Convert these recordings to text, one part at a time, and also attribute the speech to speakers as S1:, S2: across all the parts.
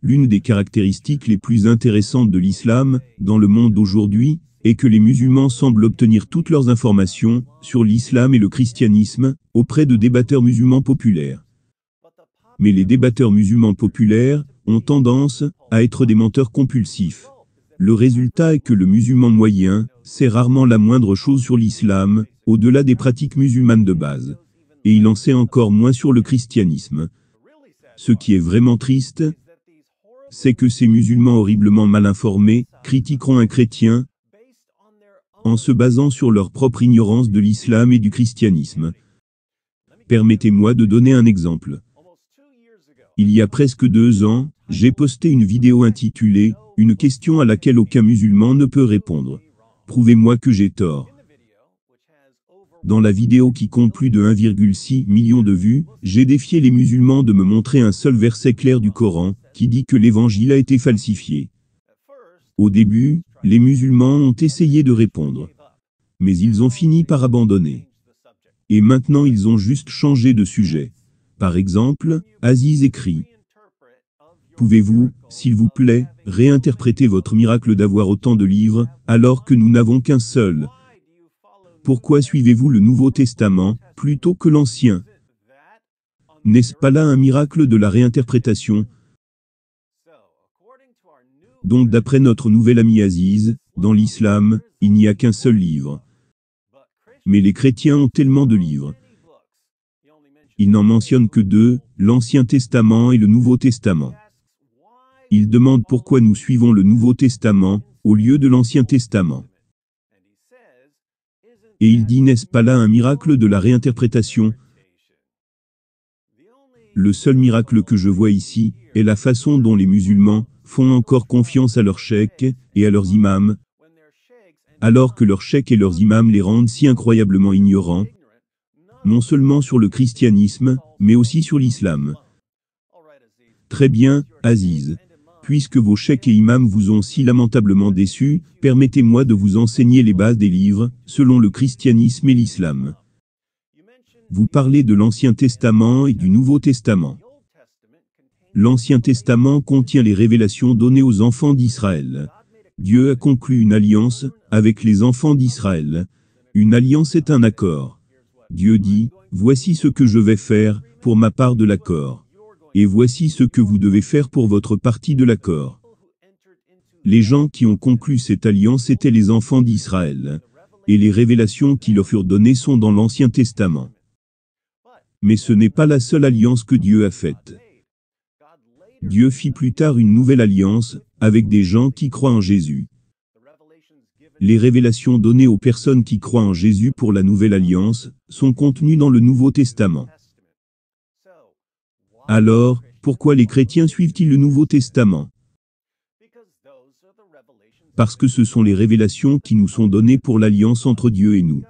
S1: L'une des caractéristiques les plus intéressantes de l'islam, dans le monde d'aujourd'hui, est que les musulmans semblent obtenir toutes leurs informations sur l'islam et le christianisme auprès de débatteurs musulmans populaires. Mais les débatteurs musulmans populaires ont tendance à être des menteurs compulsifs. Le résultat est que le musulman moyen sait rarement la moindre chose sur l'islam, au-delà des pratiques musulmanes de base. Et il en sait encore moins sur le christianisme. Ce qui est vraiment triste, c'est que ces musulmans horriblement mal informés critiqueront un chrétien en se basant sur leur propre ignorance de l'islam et du christianisme. Permettez-moi de donner un exemple. Il y a presque 2 ans, j'ai posté une vidéo intitulée « Une question à laquelle aucun musulman ne peut répondre. Prouvez-moi que j'ai tort ». Dans la vidéo qui compte plus de 1,6 million de vues, j'ai défié les musulmans de me montrer un seul verset clair du Coran, qui dit que l'évangile a été falsifié. Au début, les musulmans ont essayé de répondre. Mais ils ont fini par abandonner. Et maintenant ils ont juste changé de sujet. Par exemple, Aziz écrit « Pouvez-vous, s'il vous plaît, réinterpréter votre miracle d'avoir autant de livres, alors que nous n'avons qu'un seul ? Pourquoi suivez-vous le Nouveau Testament, plutôt que l'Ancien ? N'est-ce pas là un miracle de la réinterprétation ? » Donc d'après notre nouvel ami Aziz, dans l'islam, il n'y a qu'un seul livre. Mais les chrétiens ont tellement de livres. Ils n'en mentionnent que 2, l'Ancien Testament et le Nouveau Testament. Ils demandent pourquoi nous suivons le Nouveau Testament, au lieu de l'Ancien Testament. Et il dit, n'est-ce pas là un miracle de la réinterprétation ? Le seul miracle que je vois ici, est la façon dont les musulmans font encore confiance à leurs cheikh et à leurs imams, alors que leurs cheikh et leurs imams les rendent si incroyablement ignorants, non seulement sur le christianisme, mais aussi sur l'islam. Très bien, Aziz. Puisque vos cheikh et imams vous ont si lamentablement déçus, permettez-moi de vous enseigner les bases des livres, selon le christianisme et l'islam. Vous parlez de l'Ancien Testament et du Nouveau Testament. L'Ancien Testament contient les révélations données aux enfants d'Israël. Dieu a conclu une alliance avec les enfants d'Israël. Une alliance est un accord. Dieu dit, voici ce que je vais faire pour ma part de l'accord. Et voici ce que vous devez faire pour votre partie de l'accord. Les gens qui ont conclu cette alliance étaient les enfants d'Israël. Et les révélations qui leur furent données sont dans l'Ancien Testament. Mais ce n'est pas la seule alliance que Dieu a faite. Dieu fit plus tard une nouvelle alliance, avec des gens qui croient en Jésus. Les révélations données aux personnes qui croient en Jésus pour la nouvelle alliance, sont contenues dans le Nouveau Testament. Alors, pourquoi les chrétiens suivent-ils le Nouveau Testament ? Parce que ce sont les révélations qui nous sont données pour l'alliance entre Dieu et nous.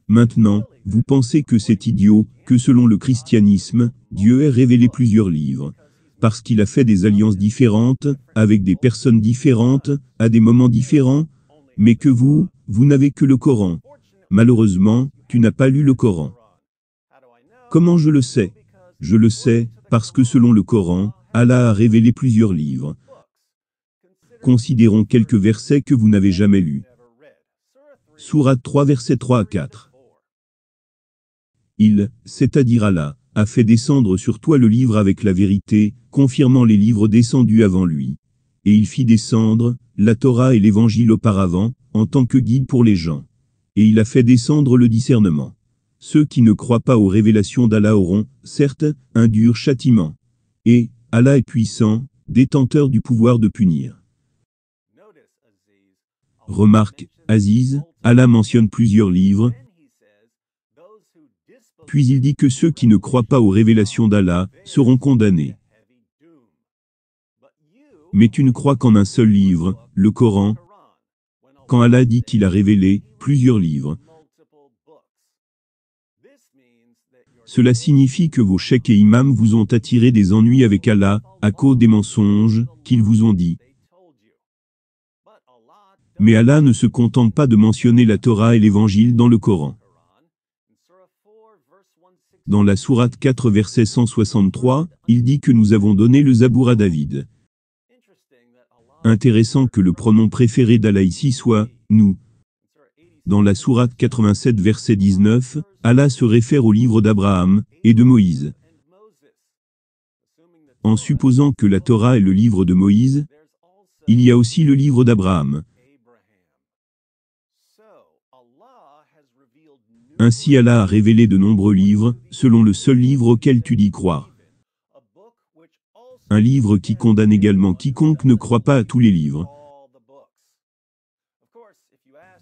S1: Maintenant, vous pensez que c'est idiot, que selon le christianisme, Dieu ait révélé plusieurs livres. Parce qu'il a fait des alliances différentes, avec des personnes différentes, à des moments différents, mais que vous n'avez que le Coran. Malheureusement, tu n'as pas lu le Coran. Comment je le sais ? Je le sais, parce que selon le Coran, Allah a révélé plusieurs livres. Considérons quelques versets que vous n'avez jamais lus. Sourate 3 versets 3 à 4. Il, c'est-à-dire Allah, a fait descendre sur toi le livre avec la vérité, confirmant les livres descendus avant lui. Et il fit descendre la Torah et l'Évangile auparavant, en tant que guide pour les gens. Et il a fait descendre le discernement. Ceux qui ne croient pas aux révélations d'Allah auront, certes, un dur châtiment. Et, Allah est puissant, détenteur du pouvoir de punir. Remarque, Aziz, Allah mentionne plusieurs livres, puis il dit que ceux qui ne croient pas aux révélations d'Allah seront condamnés. Mais tu ne crois qu'en un seul livre, le Coran, quand Allah dit qu'il a révélé plusieurs livres. Cela signifie que vos cheikh et imams vous ont attiré des ennuis avec Allah, à cause des mensonges qu'ils vous ont dit. Mais Allah ne se contente pas de mentionner la Torah et l'Évangile dans le Coran. Dans la sourate 4 verset 163, il dit que nous avons donné le Zabour à David. Intéressant que le pronom préféré d'Allah ici soit « nous ». Dans la sourate 87 verset 19, Allah se réfère au livre d'Abraham et de Moïse. En supposant que la Torah est le livre de Moïse, il y a aussi le livre d'Abraham. Ainsi Allah a révélé de nombreux livres, selon le seul livre auquel tu dis croire. Un livre qui condamne également quiconque ne croit pas à tous les livres.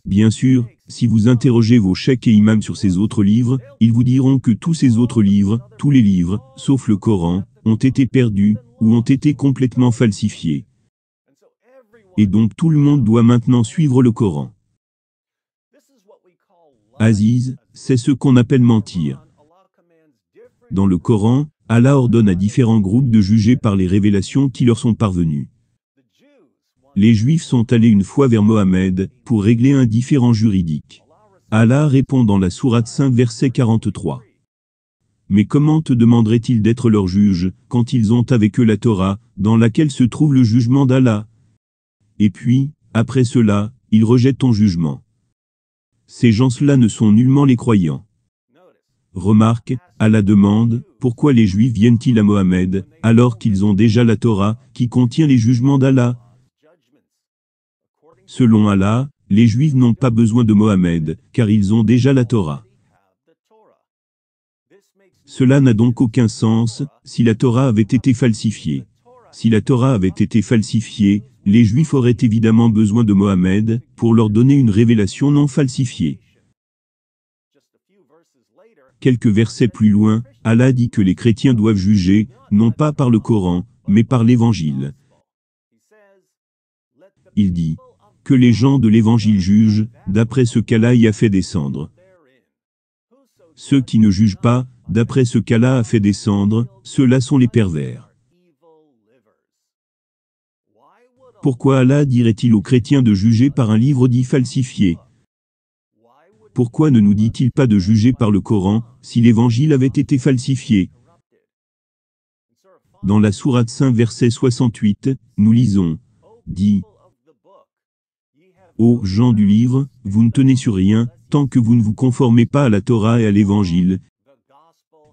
S1: Bien sûr, si vous interrogez vos cheikhs et imams sur ces autres livres, ils vous diront que tous ces autres livres, tous les livres, sauf le Coran, ont été perdus, ou ont été complètement falsifiés. Et donc tout le monde doit maintenant suivre le Coran. Aziz, c'est ce qu'on appelle mentir. Dans le Coran, Allah ordonne à différents groupes de juger par les révélations qui leur sont parvenues. Les Juifs sont allés une fois vers Mohammed pour régler un différend juridique. Allah répond dans la sourate 5 verset 43. Mais comment te demanderait-il d'être leur juge, quand ils ont avec eux la Torah, dans laquelle se trouve le jugement d'Allah? Et puis, après cela, ils rejettent ton jugement. Ces gens-là ne sont nullement les croyants. Remarque, Allah demande, pourquoi les Juifs viennent-ils à Mohammed, alors qu'ils ont déjà la Torah, qui contient les jugements d'Allah? Selon Allah, les Juifs n'ont pas besoin de Mohammed, car ils ont déjà la Torah. Cela n'a donc aucun sens, si la Torah avait été falsifiée. Si la Torah avait été falsifiée, les Juifs auraient évidemment besoin de Mohammed, pour leur donner une révélation non falsifiée. Quelques versets plus loin, Allah dit que les chrétiens doivent juger, non pas par le Coran, mais par l'Évangile. Il dit que les gens de l'Évangile jugent, d'après ce qu'Allah y a fait descendre. Ceux qui ne jugent pas, d'après ce qu'Allah a fait descendre, ceux-là sont les pervers. Pourquoi Allah dirait-il aux chrétiens de juger par un livre dit falsifié? Pourquoi ne nous dit-il pas de juger par le Coran, si l'Évangile avait été falsifié? Dans la sourate 5 verset 68, nous lisons, dit, ô gens du livre, vous ne tenez sur rien, tant que vous ne vous conformez pas à la Torah et à l'Évangile,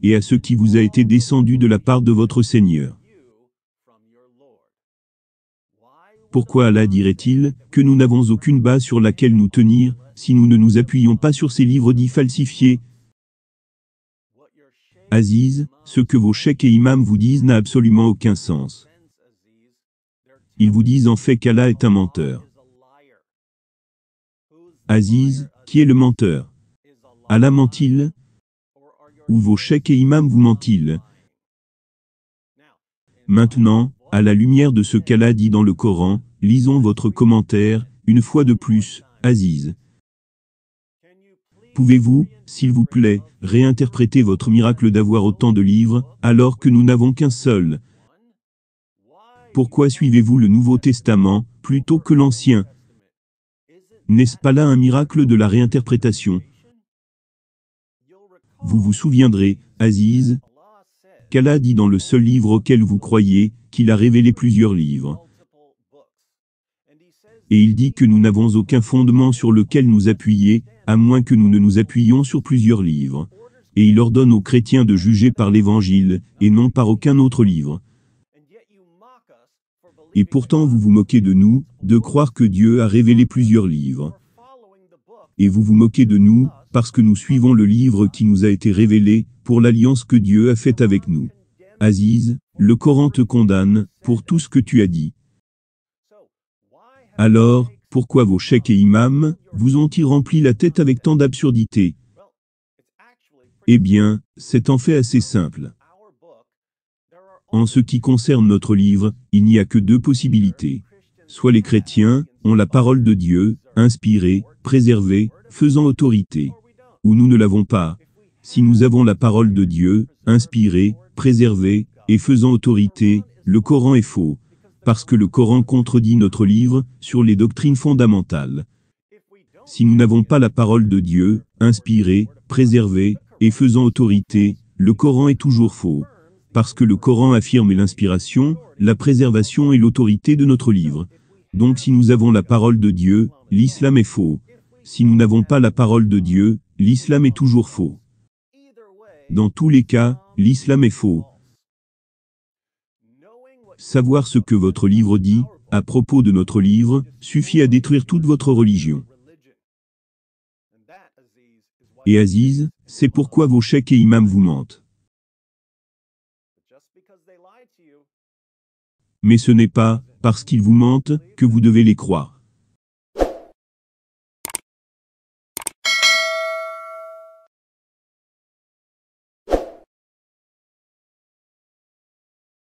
S1: et à ce qui vous a été descendu de la part de votre Seigneur. Pourquoi Allah dirait-il que nous n'avons aucune base sur laquelle nous tenir, si nous ne nous appuyons pas sur ces livres dits falsifiés? Aziz, ce que vos cheikhs et imams vous disent n'a absolument aucun sens. Ils vous disent en fait qu'Allah est un menteur. Aziz, qui est le menteur? Allah ment-il? Ou vos cheikhs et imams vous mentent-ils? Maintenant, à la lumière de ce qu'Allah dit dans le Coran, lisons votre commentaire, une fois de plus, Aziz. Pouvez-vous, s'il vous plaît, réinterpréter votre miracle d'avoir autant de livres, alors que nous n'avons qu'un seul? Pourquoi suivez-vous le Nouveau Testament, plutôt que l'Ancien? N'est-ce pas là un miracle de la réinterprétation? Vous vous souviendrez, Aziz, qu'Allah dit dans le seul livre auquel vous croyez, qu'il a révélé plusieurs livres. Et il dit que nous n'avons aucun fondement sur lequel nous appuyer, à moins que nous ne nous appuyions sur plusieurs livres. Et il ordonne aux chrétiens de juger par l'Évangile, et non par aucun autre livre. Et pourtant vous vous moquez de nous, de croire que Dieu a révélé plusieurs livres. Et vous vous moquez de nous, parce que nous suivons le livre qui nous a été révélé, pour l'alliance que Dieu a faite avec nous. Aziz, le Coran te condamne, pour tout ce que tu as dit. Alors, pourquoi vos cheikhs et imams, vous ont-ils rempli la tête avec tant d'absurdités? Eh bien, c'est en fait assez simple. En ce qui concerne notre livre, il n'y a que deux possibilités. Soit les chrétiens ont la parole de Dieu, inspirée, préservée, faisant autorité. Ou nous ne l'avons pas. Si nous avons la parole de Dieu, inspirée, préservée, et faisant autorité, le Coran est faux. Parce que le Coran contredit notre livre, sur les doctrines fondamentales. Si nous n'avons pas la parole de Dieu, inspirée, préservée, et faisant autorité, le Coran est toujours faux. Parce que le Coran affirme l'inspiration, la préservation et l'autorité de notre livre. Donc si nous avons la parole de Dieu, l'islam est faux. Si nous n'avons pas la parole de Dieu, l'islam est toujours faux. Dans tous les cas, l'islam est faux. Savoir ce que votre livre dit, à propos de notre livre, suffit à détruire toute votre religion. Et Aziz, c'est pourquoi vos cheikhs et imams vous mentent. Mais ce n'est pas, parce qu'ils vous mentent, que vous devez les croire.